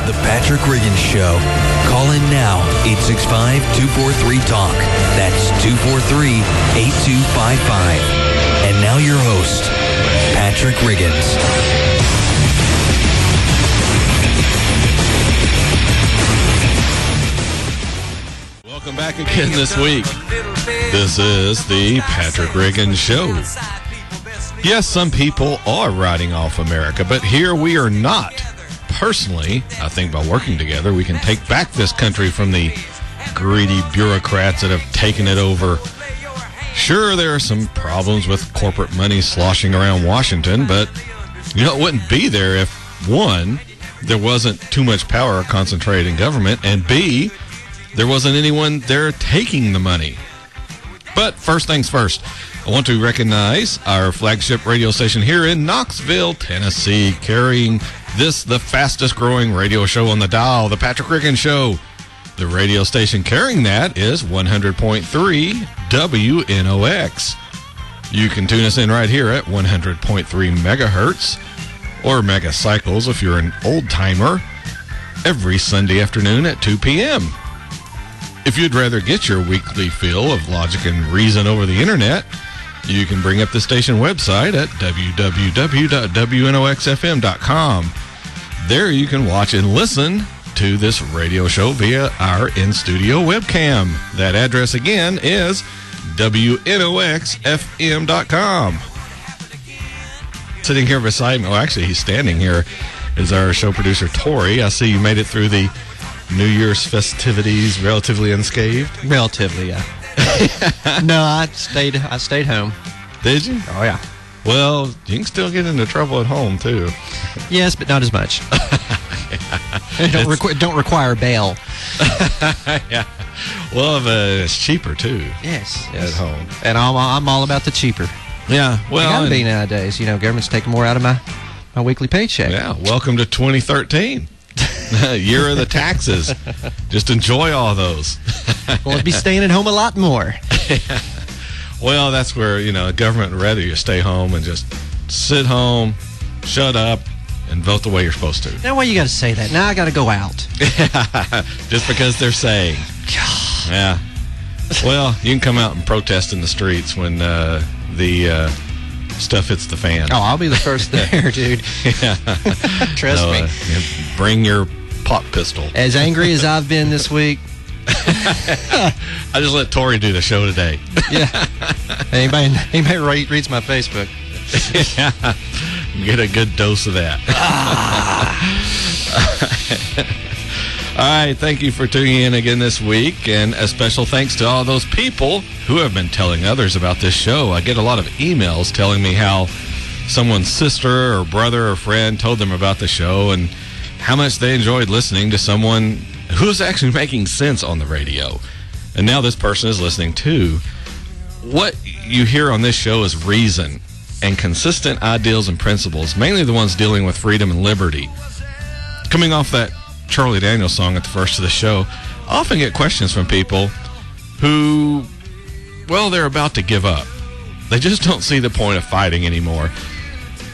The Patrick Riggins Show. Call in now, 865-243-TALK. That's 243-8255. And now your host, Patrick Riggins. Welcome back again this week. This is the Patrick Riggins Show. Yes, some people are writing off America, but here we are not. Personally, I think by working together, we can take back this country from the greedy bureaucrats that have taken it over. Sure, there are some problems with corporate money sloshing around Washington, but, it wouldn't be there if, one, there wasn't too much power concentrated in government, and B, there wasn't anyone there taking the money. But first things first, I want to recognize our flagship radio station here in Knoxville, Tennessee, carrying the fastest growing radio show on the dial, the Patrick Riggins Show. The radio station carrying that is 100.3 WNOX. You can tune us in right here at 100.3 megahertz or megacycles if you're an old timer, every Sunday afternoon at 2 p.m. If you'd rather get your weekly fill of logic and reason over the internet, you can bring up the station website at www.wnoxfm.com. There you can watch and listen to this radio show via our in-studio webcam. That address again is wnoxfm.com. Sitting here beside me, actually he's standing here, is our show producer Tori. I see you made it through the New Year's festivities relatively unscathed. Relatively, yeah. No, I stayed home. Did you? Oh, yeah. Well, you can still get into trouble at home, too. Yes, but not as much. Don't require bail. Yeah. Well, it's cheaper, too. Yes. At home. And I'm all about the cheaper. Yeah. Well, it gotta be nowadays. Government's taking more out of my weekly paycheck. Yeah. Welcome to 2013. Year of the taxes. Just enjoy all those. We'll be staying at home a lot more. Yeah. Well, that's where, government would rather you stay home and just sit home, shut up, and vote the way you're supposed to. Now, why you got to say that? Now I got to go out. Just because they're saying. God. Yeah. Well, you can come out and protest in the streets when the stuff hits the fan. Oh, I'll be the first there, dude. Yeah. Trust me. Bring your pop pistol. As angry as I've been this week. I just let Tori do the show today. Yeah. Anybody reads my Facebook. Yeah. Get a good dose of that. All right, thank you for tuning in again this week, and a special thanks to all those people who have been telling others about this show. I get a lot of emails telling me how someone's sister or brother or friend told them about the show and how much they enjoyed listening to someone who's actually making sense on the radio. And now this person is listening too. What you hear on this show is reason and consistent ideals and principles, mainly the ones dealing with freedom and liberty. Coming off that Charlie Daniels song at the first of the show, I often get questions from people who, well, they're about to give up. They just don't see the point of fighting anymore.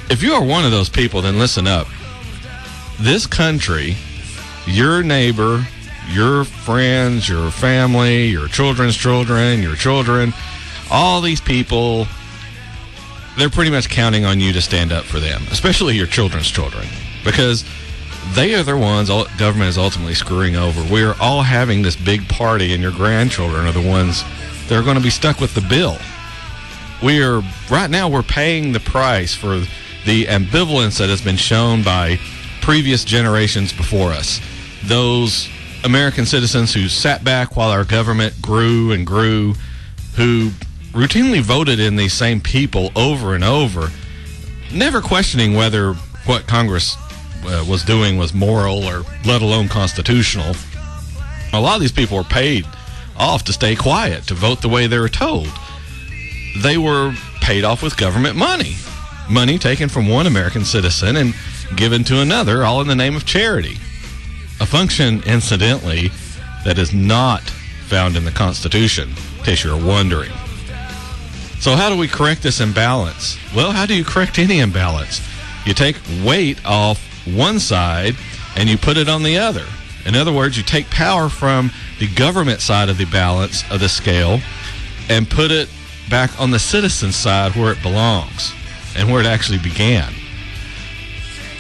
If you are one of those people, then listen up. This country, your neighbor, your friends, your family, your children's children, your children, all these people, they're pretty much counting on you to stand up for them, especially your children's children, because they are the ones government is ultimately screwing over. We are all having this big party, and your grandchildren are the ones that are going to be stuck with the bill. Right now, we're paying the price for the ambivalence that has been shown by previous generations before us. Those American citizens who sat back while our government grew and grew, who routinely voted in these same people over and over, never questioning whether what Congress was doing was moral or let alone constitutional. A lot of these people were paid off to stay quiet, to vote the way they were told. They were paid off with government money taken from one American citizen and given to another, all in the name of charity. A function, incidentally, that is not found in the Constitution, in case you're wondering. So how do we correct this imbalance? Well, how do you correct any imbalance? You take weight off one side and you put it on the other. In other words, you take power from the government side of the balance of the scale and put it back on the citizen side where it belongs and where it actually began.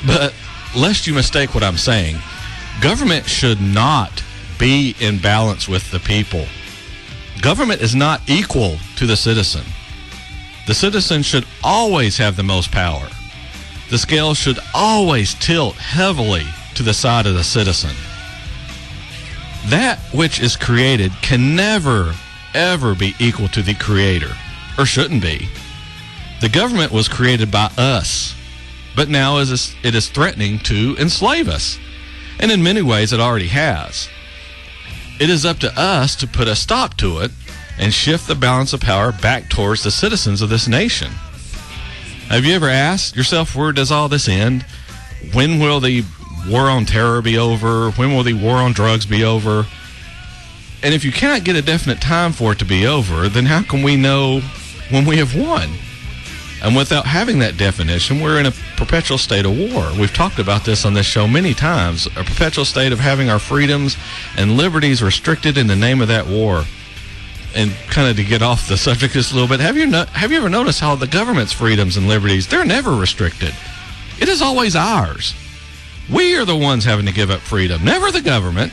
But lest you mistake what I'm saying, government should not be in balance with the people. Government is not equal to the citizen. The citizen should always have the most power. The scale should always tilt heavily to the side of the citizen. That which is created can never, ever be equal to the creator, or shouldn't be. The government was created by us, but now it is threatening to enslave us. And in many ways it already has. It is up to us to put a stop to it and shift the balance of power back towards the citizens of this nation. Have you ever asked yourself, where does all this end? When will the war on terror be over? When will the war on drugs be over? And if you cannot get a definite time for it to be over, then how can we know when we have won? And without having that definition, we're in a perpetual state of war. We've talked about this on this show many times, a perpetual state of having our freedoms and liberties restricted in the name of that war. And kind of to get off the subject just a little bit, have you ever noticed how the government's freedoms and liberties, they're never restricted? It is always ours. We are the ones having to give up freedom, never the government.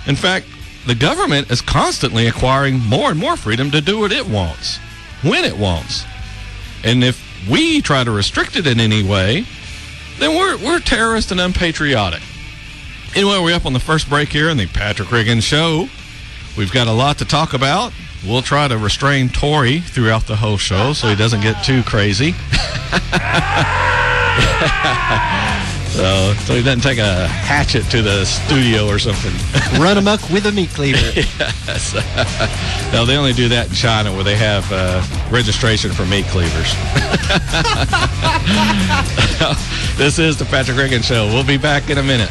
In fact, the government is constantly acquiring more and more freedom to do what it wants, when it wants. And if we try to restrict it in any way, then we're terrorists and unpatriotic. Anyway, we're up on the first break here in the Patrick Riggins Show. We've got a lot to talk about. We'll try to restrain Tori throughout the whole show so he doesn't get too crazy. So he doesn't take a hatchet to the studio or something. Run amok with a meat cleaver. Yes. No, they only do that in China where they have registration for meat cleavers. This is the Patrick Riggins Show. We'll be back in a minute.